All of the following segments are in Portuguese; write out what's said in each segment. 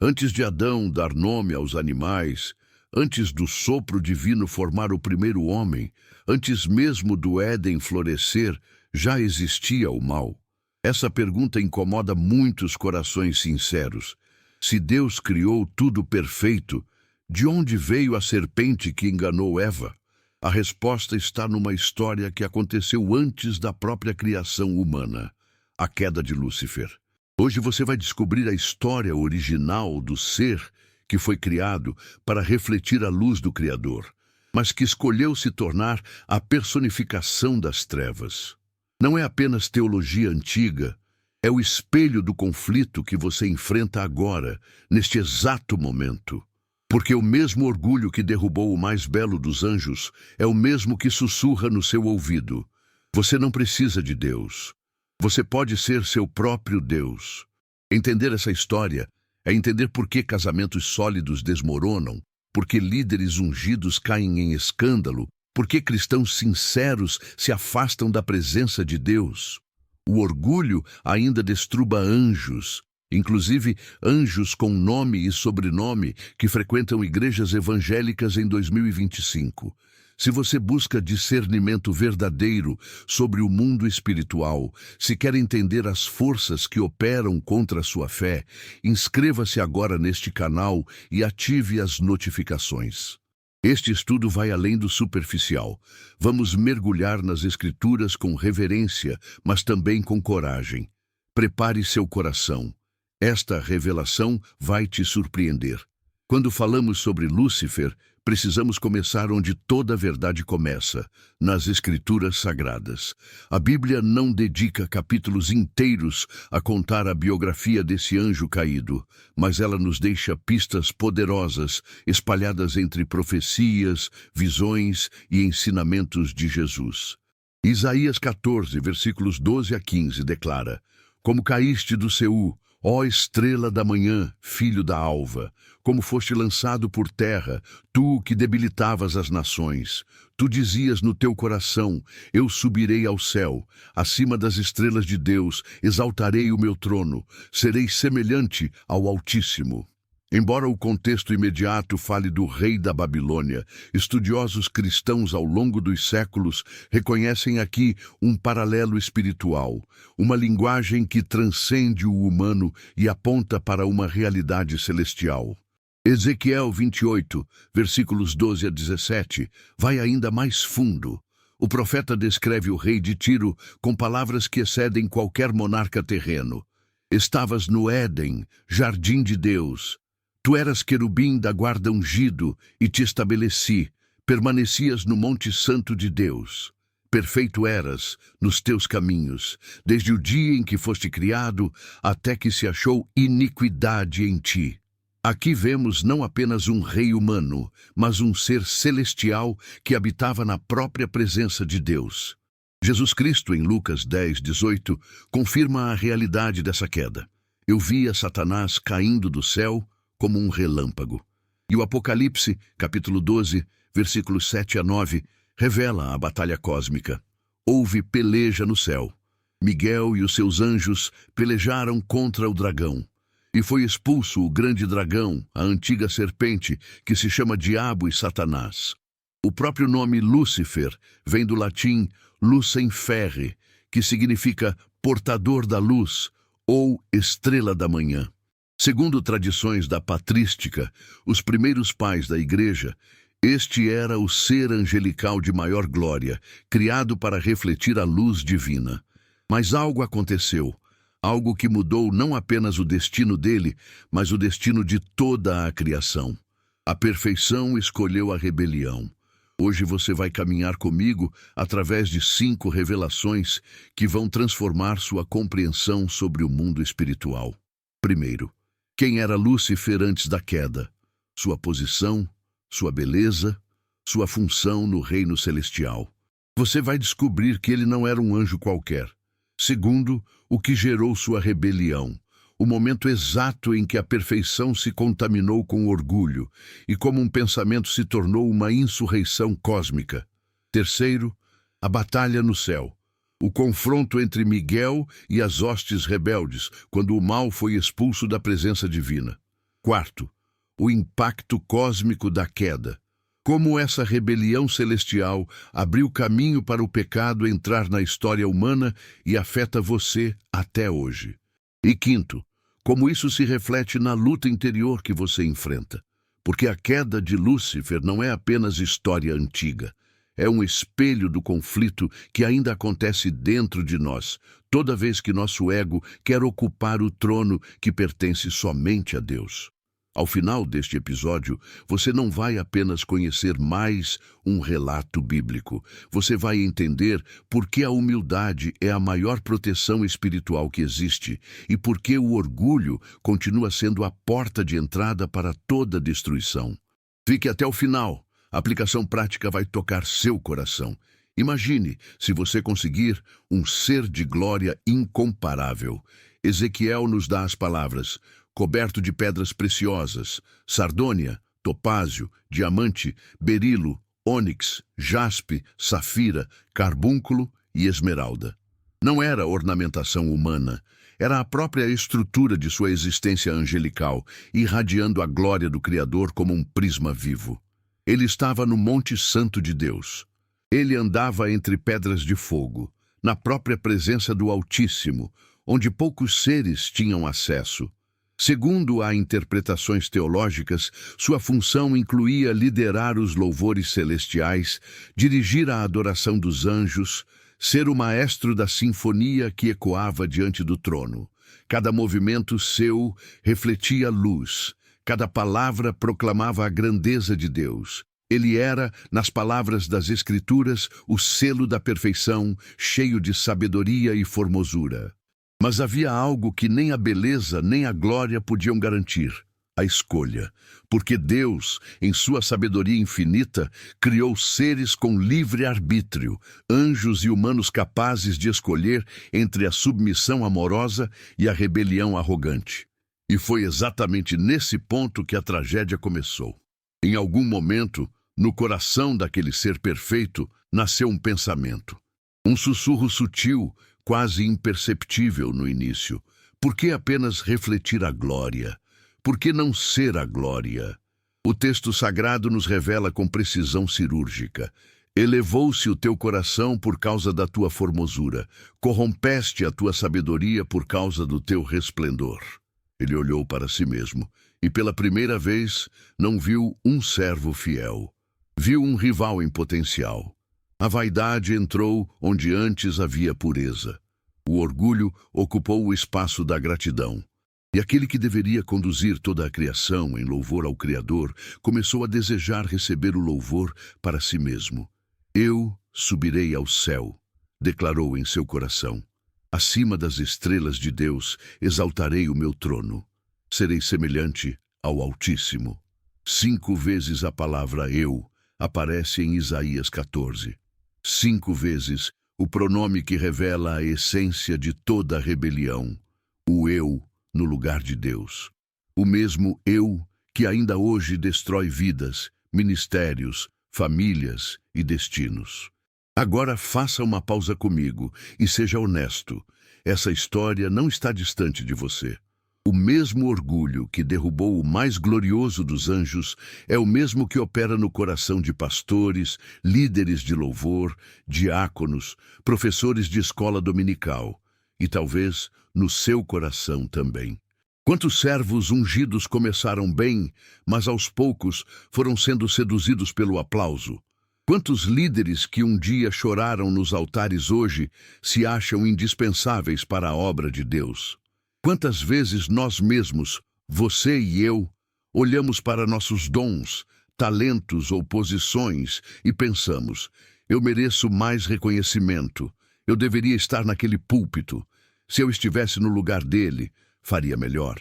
Antes de Adão dar nome aos animais, antes do sopro divino formar o primeiro homem, antes mesmo do Éden florescer, já existia o mal. Essa pergunta incomoda muitos corações sinceros. Se Deus criou tudo perfeito, de onde veio a serpente que enganou Eva? A resposta está numa história que aconteceu antes da própria criação humana, a queda de Lúcifer. Hoje você vai descobrir a história original do ser que foi criado para refletir a luz do Criador, mas que escolheu se tornar a personificação das trevas. Não é apenas teologia antiga, é o espelho do conflito que você enfrenta agora, neste exato momento. Porque o mesmo orgulho que derrubou o mais belo dos anjos é o mesmo que sussurra no seu ouvido: você não precisa de Deus. Você pode ser seu próprio Deus. Entender essa história é entender por que casamentos sólidos desmoronam, por que líderes ungidos caem em escândalo, por que cristãos sinceros se afastam da presença de Deus. O orgulho ainda destruba anjos, inclusive anjos com nome e sobrenome que frequentam igrejas evangélicas em 2025. Se você busca discernimento verdadeiro sobre o mundo espiritual, se quer entender as forças que operam contra a sua fé, inscreva-se agora neste canal e ative as notificações. Este estudo vai além do superficial. Vamos mergulhar nas Escrituras com reverência, mas também com coragem. Prepare seu coração. Esta revelação vai te surpreender. Quando falamos sobre Lúcifer, precisamos começar onde toda a verdade começa, nas Escrituras Sagradas. A Bíblia não dedica capítulos inteiros a contar a biografia desse anjo caído, mas ela nos deixa pistas poderosas, espalhadas entre profecias, visões e ensinamentos de Jesus. Isaías 14, versículos 12 a 15, declara: Como caíste do Seú, ó estrela da manhã, filho da alva, como foste lançado por terra, tu que debilitavas as nações. Tu dizias no teu coração: eu subirei ao céu, acima das estrelas de Deus, exaltarei o meu trono, serei semelhante ao Altíssimo. Embora o contexto imediato fale do rei da Babilônia, estudiosos cristãos ao longo dos séculos reconhecem aqui um paralelo espiritual, uma linguagem que transcende o humano e aponta para uma realidade celestial. Ezequiel 28, versículos 12 a 17, vai ainda mais fundo. O profeta descreve o rei de Tiro com palavras que excedem qualquer monarca terreno. Estavas no Éden, jardim de Deus. Tu eras querubim da guarda ungido e te estabeleci, permanecias no monte santo de Deus. Perfeito eras nos teus caminhos, desde o dia em que foste criado até que se achou iniquidade em ti. Aqui vemos não apenas um rei humano, mas um ser celestial que habitava na própria presença de Deus. Jesus Cristo, em Lucas 10, 18, confirma a realidade dessa queda. Eu via Satanás caindo do céu como um relâmpago. E o Apocalipse, capítulo 12, versículos 7 a 9, revela a batalha cósmica. Houve peleja no céu. Miguel e os seus anjos pelejaram contra o dragão. E foi expulso o grande dragão, a antiga serpente, que se chama Diabo e Satanás. O próprio nome Lúcifer vem do latim lucem ferre, que significa portador da luz ou estrela da manhã. Segundo tradições da patrística, os primeiros pais da igreja, este era o ser angelical de maior glória, criado para refletir a luz divina. Mas algo aconteceu, algo que mudou não apenas o destino dele, mas o destino de toda a criação. A perfeição escolheu a rebelião. Hoje você vai caminhar comigo através de 5 revelações que vão transformar sua compreensão sobre o mundo espiritual. Primeiro, quem era Lúcifer antes da queda? Sua posição, sua beleza, sua função no reino celestial. Você vai descobrir que ele não era um anjo qualquer. Segundo, o que gerou sua rebelião, o momento exato em que a perfeição se contaminou com orgulho e como um pensamento se tornou uma insurreição cósmica. Terceiro, a batalha no céu. O confronto entre Miguel e as hostes rebeldes, quando o mal foi expulso da presença divina. Quarto, o impacto cósmico da queda. Como essa rebelião celestial abriu caminho para o pecado entrar na história humana e afeta você até hoje. E quinto, como isso se reflete na luta interior que você enfrenta. Porque a queda de Lúcifer não é apenas história antiga. É um espelho do conflito que ainda acontece dentro de nós, toda vez que nosso ego quer ocupar o trono que pertence somente a Deus. Ao final deste episódio, você não vai apenas conhecer mais um relato bíblico. Você vai entender por que a humildade é a maior proteção espiritual que existe e por que o orgulho continua sendo a porta de entrada para toda destruição. Fique até o final. A aplicação prática vai tocar seu coração. Imagine, se você conseguir, um ser de glória incomparável. Ezequiel nos dá as palavras: coberto de pedras preciosas, sardônia, topázio, diamante, berilo, ônix, jaspe, safira, carbúnculo e esmeralda. Não era ornamentação humana, era a própria estrutura de sua existência angelical, irradiando a glória do Criador como um prisma vivo. Ele estava no Monte Santo de Deus. Ele andava entre pedras de fogo, na própria presença do Altíssimo, onde poucos seres tinham acesso. Segundo há interpretações teológicas, sua função incluía liderar os louvores celestiais, dirigir a adoração dos anjos, ser o maestro da sinfonia que ecoava diante do trono. Cada movimento seu refletia luz, cada palavra proclamava a grandeza de Deus. Ele era, nas palavras das Escrituras, o selo da perfeição, cheio de sabedoria e formosura. Mas havia algo que nem a beleza nem a glória podiam garantir: a escolha. Porque Deus, em sua sabedoria infinita, criou seres com livre arbítrio, anjos e humanos capazes de escolher entre a submissão amorosa e a rebelião arrogante. E foi exatamente nesse ponto que a tragédia começou. Em algum momento, no coração daquele ser perfeito, nasceu um pensamento. Um sussurro sutil, quase imperceptível no início. Por que apenas refletir a glória? Por que não ser a glória? O texto sagrado nos revela com precisão cirúrgica: elevou-se o teu coração por causa da tua formosura, corrompeste a tua sabedoria por causa do teu resplendor. Ele olhou para si mesmo e pela primeira vez não viu um servo fiel. Viu um rival em potencial. A vaidade entrou onde antes havia pureza. O orgulho ocupou o espaço da gratidão. E aquele que deveria conduzir toda a criação em louvor ao Criador começou a desejar receber o louvor para si mesmo. Eu subirei ao céu, declarou em seu coração. Acima das estrelas de Deus exaltarei o meu trono. Serei semelhante ao Altíssimo. 5 vezes a palavra eu aparece em Isaías 14. 5 vezes o pronome que revela a essência de toda a rebelião, o eu no lugar de Deus. O mesmo eu que ainda hoje destrói vidas, ministérios, famílias e destinos. Agora faça uma pausa comigo e seja honesto. Essa história não está distante de você. O mesmo orgulho que derrubou o mais glorioso dos anjos é o mesmo que opera no coração de pastores, líderes de louvor, diáconos, professores de escola dominical e talvez no seu coração também. Quantos servos ungidos começaram bem, mas aos poucos foram sendo seduzidos pelo aplauso? Quantos líderes que um dia choraram nos altares hoje se acham indispensáveis para a obra de Deus? Quantas vezes nós mesmos, você e eu, olhamos para nossos dons, talentos ou posições e pensamos: eu mereço mais reconhecimento, eu deveria estar naquele púlpito, se eu estivesse no lugar dele, faria melhor.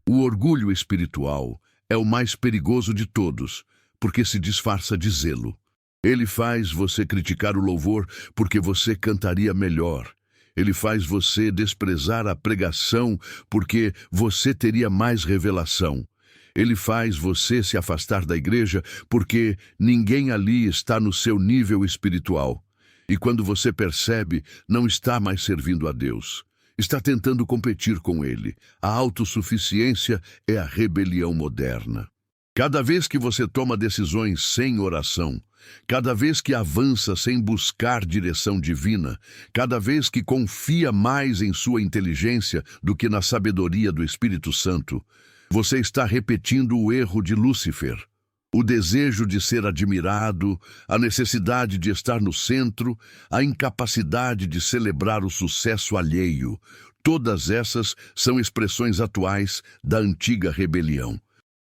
O orgulho espiritual é o mais perigoso de todos, porque se disfarça de zelo. Ele faz você criticar o louvor porque você cantaria melhor. Ele faz você desprezar a pregação porque você teria mais revelação. Ele faz você se afastar da igreja porque ninguém ali está no seu nível espiritual. E quando você percebe, não está mais servindo a Deus. Está tentando competir com ele. A autossuficiência é a rebelião moderna. Cada vez que você toma decisões sem oração, cada vez que avança sem buscar direção divina, cada vez que confia mais em sua inteligência do que na sabedoria do Espírito Santo, você está repetindo o erro de Lúcifer. O desejo de ser admirado, a necessidade de estar no centro, a incapacidade de celebrar o sucesso alheio, todas essas são expressões atuais da antiga rebelião.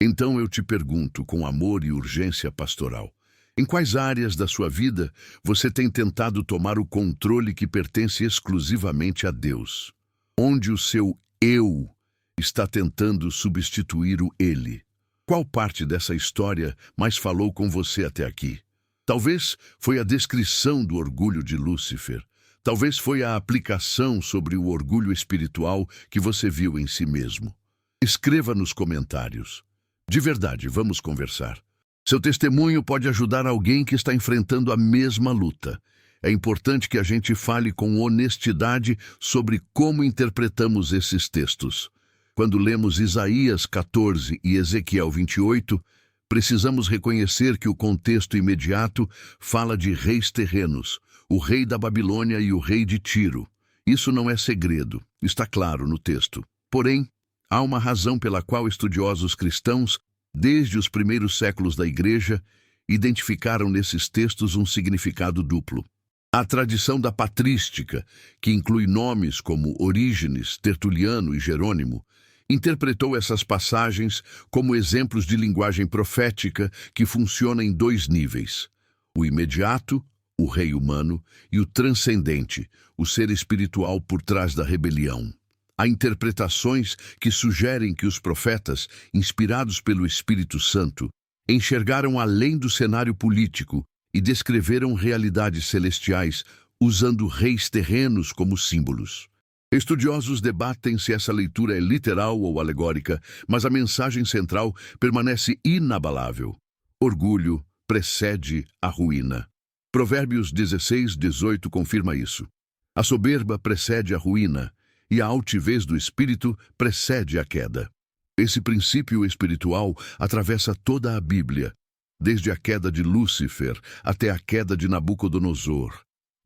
Então eu te pergunto, com amor e urgência pastoral, em quais áreas da sua vida você tem tentado tomar o controle que pertence exclusivamente a Deus? Onde o seu eu está tentando substituir o ele? Qual parte dessa história mais falou com você até aqui? Talvez foi a descrição do orgulho de Lúcifer. Talvez foi a aplicação sobre o orgulho espiritual que você viu em si mesmo. Escreva nos comentários. De verdade, vamos conversar. Seu testemunho pode ajudar alguém que está enfrentando a mesma luta. É importante que a gente fale com honestidade sobre como interpretamos esses textos. Quando lemos Isaías 14 e Ezequiel 28, precisamos reconhecer que o contexto imediato fala de reis terrenos, o rei da Babilônia e o rei de Tiro. Isso não é segredo, está claro no texto. Porém, há uma razão pela qual estudiosos cristãos, desde os primeiros séculos da Igreja, identificaram nesses textos um significado duplo. A tradição da patrística, que inclui nomes como Orígenes, Tertuliano e Jerônimo, interpretou essas passagens como exemplos de linguagem profética que funciona em dois níveis: o imediato, o rei humano, e o transcendente, o ser espiritual por trás da rebelião. Há interpretações que sugerem que os profetas, inspirados pelo Espírito Santo, enxergaram além do cenário político e descreveram realidades celestiais usando reis terrenos como símbolos. Estudiosos debatem se essa leitura é literal ou alegórica, mas a mensagem central permanece inabalável. Orgulho precede a ruína. Provérbios 16:18 confirma isso. A soberba precede a ruína, e a altivez do espírito precede a queda. Esse princípio espiritual atravessa toda a Bíblia, desde a queda de Lúcifer até a queda de Nabucodonosor,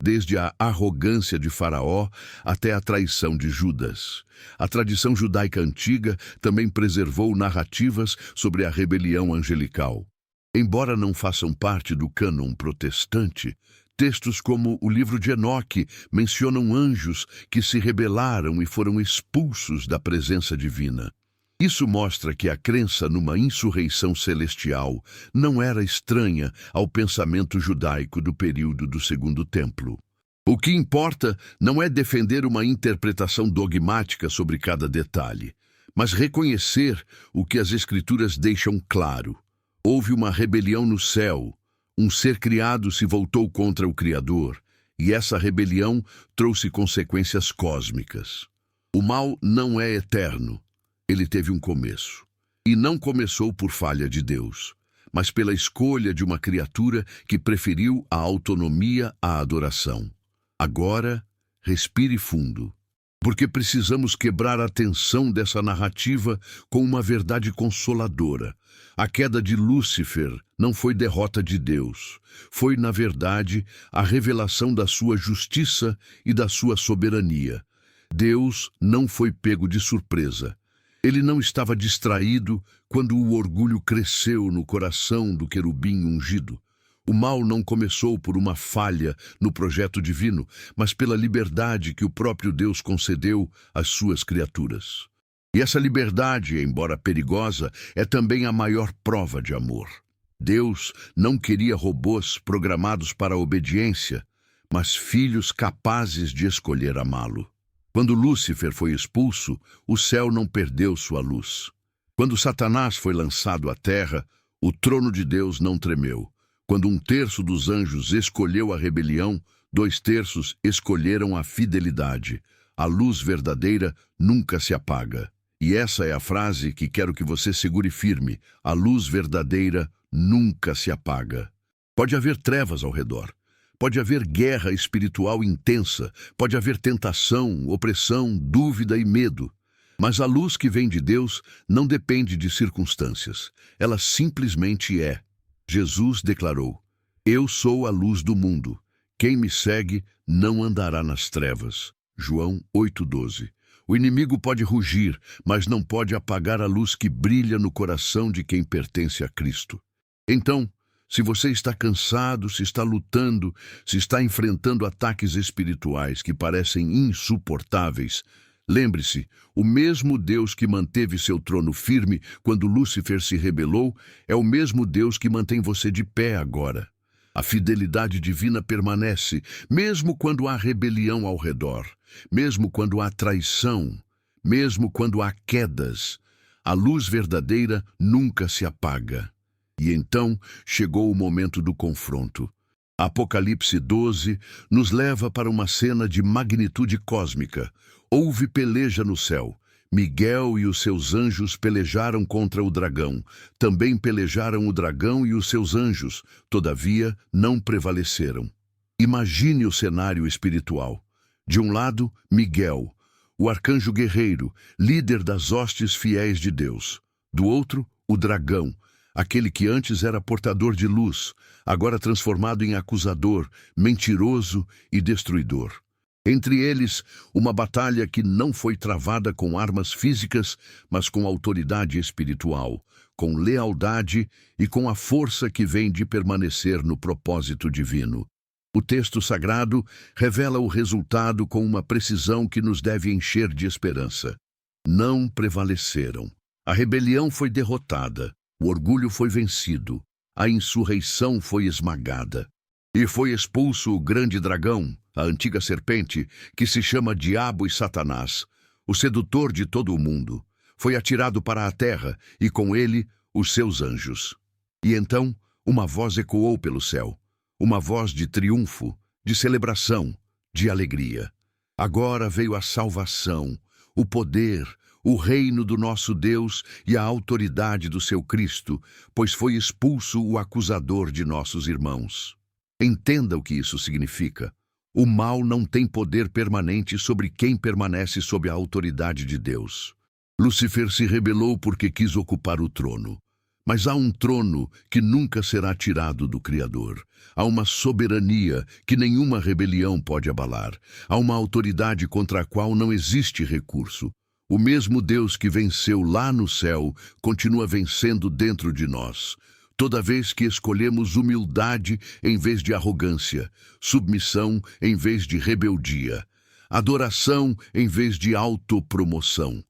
desde a arrogância de Faraó até a traição de Judas. A tradição judaica antiga também preservou narrativas sobre a rebelião angelical. Embora não façam parte do cânon protestante, textos como o livro de Enoque mencionam anjos que se rebelaram e foram expulsos da presença divina. Isso mostra que a crença numa insurreição celestial não era estranha ao pensamento judaico do período do Segundo Templo. O que importa não é defender uma interpretação dogmática sobre cada detalhe, mas reconhecer o que as Escrituras deixam claro. Houve uma rebelião no céu, um ser criado se voltou contra o Criador, e essa rebelião trouxe consequências cósmicas. O mal não é eterno. Ele teve um começo. E não começou por falha de Deus, mas pela escolha de uma criatura que preferiu a autonomia à adoração. Agora, respire fundo, porque precisamos quebrar a tensão dessa narrativa com uma verdade consoladora. A queda de Lúcifer não foi derrota de Deus. Foi, na verdade, a revelação da sua justiça e da sua soberania. Deus não foi pego de surpresa. Ele não estava distraído quando o orgulho cresceu no coração do querubim ungido. O mal não começou por uma falha no projeto divino, mas pela liberdade que o próprio Deus concedeu às suas criaturas. E essa liberdade, embora perigosa, é também a maior prova de amor. Deus não queria robôs programados para a obediência, mas filhos capazes de escolher amá-lo. Quando Lúcifer foi expulso, o céu não perdeu sua luz. Quando Satanás foi lançado à terra, o trono de Deus não tremeu. Quando 1/3 dos anjos escolheu a rebelião, 2/3 escolheram a fidelidade. A luz verdadeira nunca se apaga. E essa é a frase que quero que você segure firme. A luz verdadeira nunca se apaga. Pode haver trevas ao redor, Pode haver guerra espiritual intensa, pode haver tentação, opressão, dúvida e medo. Mas a luz que vem de Deus não depende de circunstâncias. Ela simplesmente é. Jesus declarou: "Eu sou a luz do mundo. Quem me segue não andará nas trevas." João 8,12. O inimigo pode rugir, mas não pode apagar a luz que brilha no coração de quem pertence a Cristo. Então, se você está cansado, se está lutando, se está enfrentando ataques espirituais que parecem insuportáveis, lembre-se, o mesmo Deus que manteve seu trono firme quando Lúcifer se rebelou é o mesmo Deus que mantém você de pé agora. A fidelidade divina permanece, mesmo quando há rebelião ao redor, mesmo quando há traição, mesmo quando há quedas. A luz verdadeira nunca se apaga. E então chegou o momento do confronto. Apocalipse 12 nos leva para uma cena de magnitude cósmica. Houve peleja no céu. Miguel e os seus anjos pelejaram contra o dragão. Também pelejaram o dragão e os seus anjos, todavia não prevaleceram. Imagine o cenário espiritual. De um lado, Miguel, o arcanjo guerreiro, líder das hostes fiéis de Deus. Do outro, o dragão, aquele que antes era portador de luz, agora transformado em acusador, mentiroso e destruidor. Entre eles, uma batalha que não foi travada com armas físicas, mas com autoridade espiritual, com lealdade e com a força que vem de permanecer no propósito divino. O texto sagrado revela o resultado com uma precisão que nos deve encher de esperança. Não prevaleceram. A rebelião foi derrotada, o orgulho foi vencido, a insurreição foi esmagada. E foi expulso o grande dragão, a antiga serpente, que se chama Diabo e Satanás, o sedutor de todo o mundo. Foi atirado para a terra, e com ele os seus anjos. E então uma voz ecoou pelo céu, uma voz de triunfo, de celebração, de alegria. Agora veio a salvação, o poder, o reino do nosso Deus e a autoridade do seu Cristo, pois foi expulso o acusador de nossos irmãos. Entenda o que isso significa. O mal não tem poder permanente sobre quem permanece sob a autoridade de Deus. Lúcifer se rebelou porque quis ocupar o trono. Mas há um trono que nunca será tirado do Criador. Há uma soberania que nenhuma rebelião pode abalar. Há uma autoridade contra a qual não existe recurso. O mesmo Deus que venceu lá no céu continua vencendo dentro de nós. Toda vez que escolhemos humildade em vez de arrogância, submissão em vez de rebeldia, adoração em vez de autopromoção.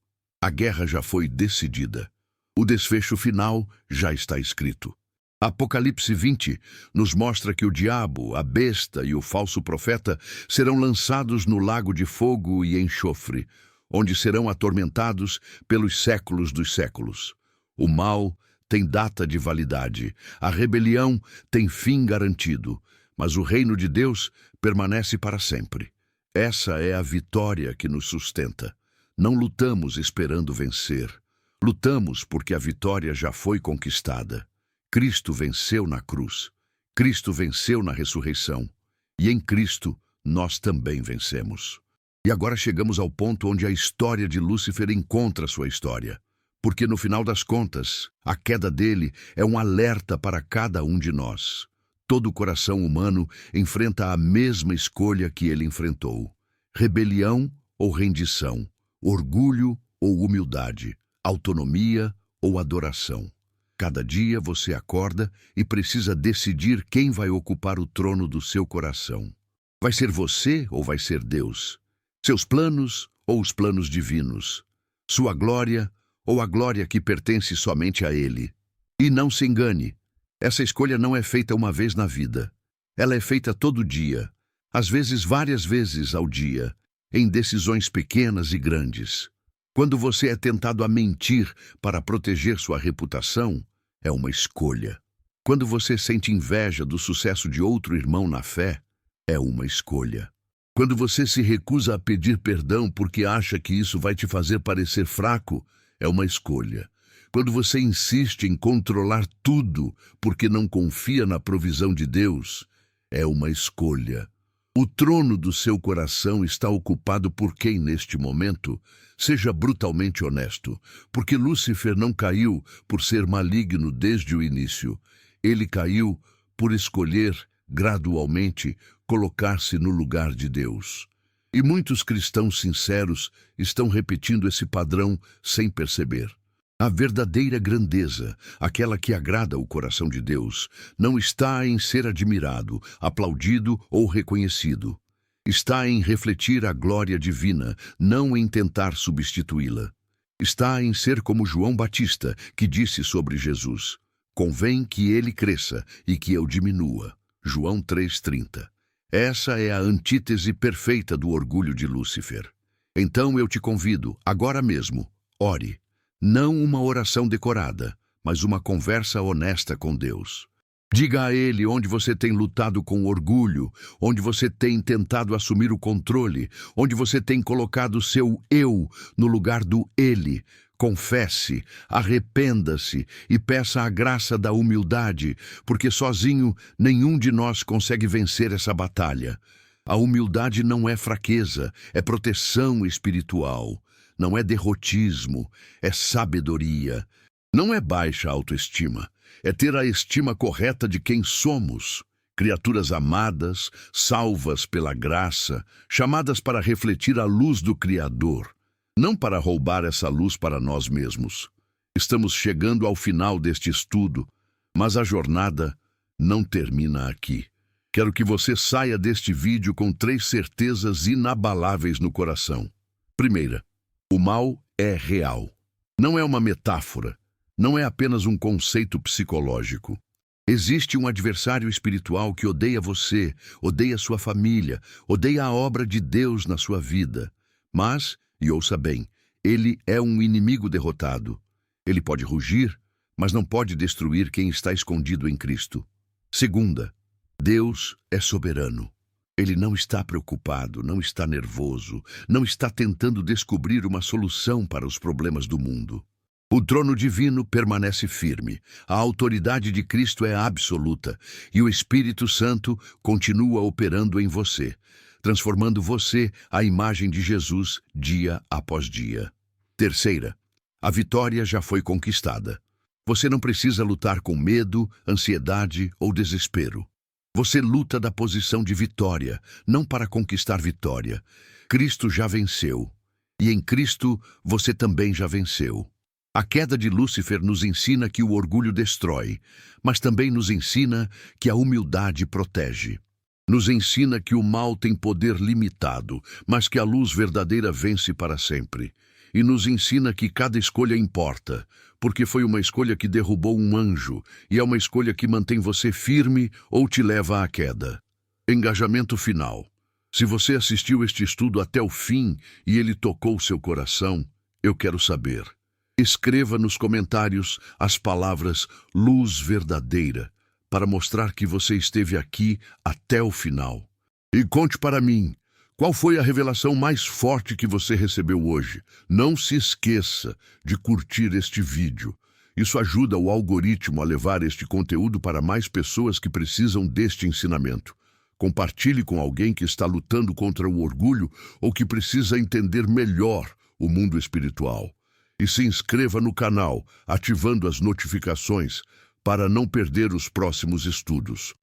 A guerra já foi decidida. O desfecho final já está escrito. Apocalipse 20 nos mostra que o diabo, a besta e o falso profeta serão lançados no lago de fogo e enxofre, onde serão atormentados pelos séculos dos séculos. O mal tem data de validade, a rebelião tem fim garantido, mas o reino de Deus permanece para sempre. Essa é a vitória que nos sustenta. Não lutamos esperando vencer. Lutamos porque a vitória já foi conquistada. Cristo venceu na cruz. Cristo venceu na ressurreição. E em Cristo nós também vencemos. E agora chegamos ao ponto onde a história de Lúcifer encontra sua história. Porque no final das contas, a queda dele é um alerta para cada um de nós. Todo coração humano enfrenta a mesma escolha que ele enfrentou: rebelião ou rendição, orgulho ou humildade, autonomia ou adoração. Cada dia você acorda e precisa decidir quem vai ocupar o trono do seu coração. Vai ser você ou vai ser Deus? Seus planos ou os planos divinos? Sua glória ou a glória que pertence somente a Ele? E não se engane, essa escolha não é feita uma vez na vida. Ela é feita todo dia, às vezes várias vezes ao dia, em decisões pequenas e grandes. Quando você é tentado a mentir para proteger sua reputação, é uma escolha. Quando você sente inveja do sucesso de outro irmão na fé, é uma escolha. Quando você se recusa a pedir perdão porque acha que isso vai te fazer parecer fraco, é uma escolha. Quando você insiste em controlar tudo porque não confia na provisão de Deus, É uma escolha. O trono do seu coração está ocupado por quem neste momento? Seja brutalmente honesto, porque Lúcifer não caiu por ser maligno desde o início. Ele caiu por escolher, gradualmente, colocar-se no lugar de Deus. E muitos cristãos sinceros estão repetindo esse padrão sem perceber. A verdadeira grandeza, aquela que agrada o coração de Deus, não está em ser admirado, aplaudido ou reconhecido. Está em refletir a glória divina, não em tentar substituí-la. Está em ser como João Batista, que disse sobre Jesus: "Convém que ele cresça e que eu diminua." João 3,30. Essa é a antítese perfeita do orgulho de Lúcifer. Então eu te convido, agora mesmo, ore. Não uma oração decorada, mas uma conversa honesta com Deus. Diga a Ele onde você tem lutado com orgulho, onde você tem tentado assumir o controle, onde você tem colocado seu eu no lugar do Ele. Confesse, arrependa-se e peça a graça da humildade, porque sozinho nenhum de nós consegue vencer essa batalha. A humildade não é fraqueza, é proteção espiritual. Não é derrotismo, é sabedoria. Não é baixa autoestima, é ter a estima correta de quem somos. Criaturas amadas, salvas pela graça, chamadas para refletir a luz do Criador, não para roubar essa luz para nós mesmos. Estamos chegando ao final deste estudo, mas a jornada não termina aqui. Quero que você saia deste vídeo com 3 certezas inabaláveis no coração. Primeira, o mal é real. Não é uma metáfora. Não é apenas um conceito psicológico. Existe um adversário espiritual que odeia você, odeia sua família, odeia a obra de Deus na sua vida. Mas, e ouça bem, ele é um inimigo derrotado. Ele pode rugir, mas não pode destruir quem está escondido em Cristo. Segunda, Deus é soberano. Ele não está preocupado, não está nervoso, não está tentando descobrir uma solução para os problemas do mundo. O trono divino permanece firme, a autoridade de Cristo é absoluta e o Espírito Santo continua operando em você, transformando você à imagem de Jesus dia após dia. Terceira, a vitória já foi conquistada. Você não precisa lutar com medo, ansiedade ou desespero. Você luta da posição de vitória, não para conquistar vitória. Cristo já venceu. E em Cristo você também já venceu. A queda de Lúcifer nos ensina que o orgulho destrói, mas também nos ensina que a humildade protege. Nos ensina que o mal tem poder limitado, mas que a luz verdadeira vence para sempre. E nos ensina que cada escolha importa, porque foi uma escolha que derrubou um anjo, e é uma escolha que mantém você firme ou te leva à queda. Engajamento final. Se você assistiu este estudo até o fim e ele tocou seu coração, eu quero saber. Escreva nos comentários as palavras "luz verdadeira", para mostrar que você esteve aqui até o final. E conte para mim, qual foi a revelação mais forte que você recebeu hoje? Não se esqueça de curtir este vídeo. Isso ajuda o algoritmo a levar este conteúdo para mais pessoas que precisam deste ensinamento. Compartilhe com alguém que está lutando contra o orgulho ou que precisa entender melhor o mundo espiritual. E se inscreva no canal, ativando as notificações para não perder os próximos estudos.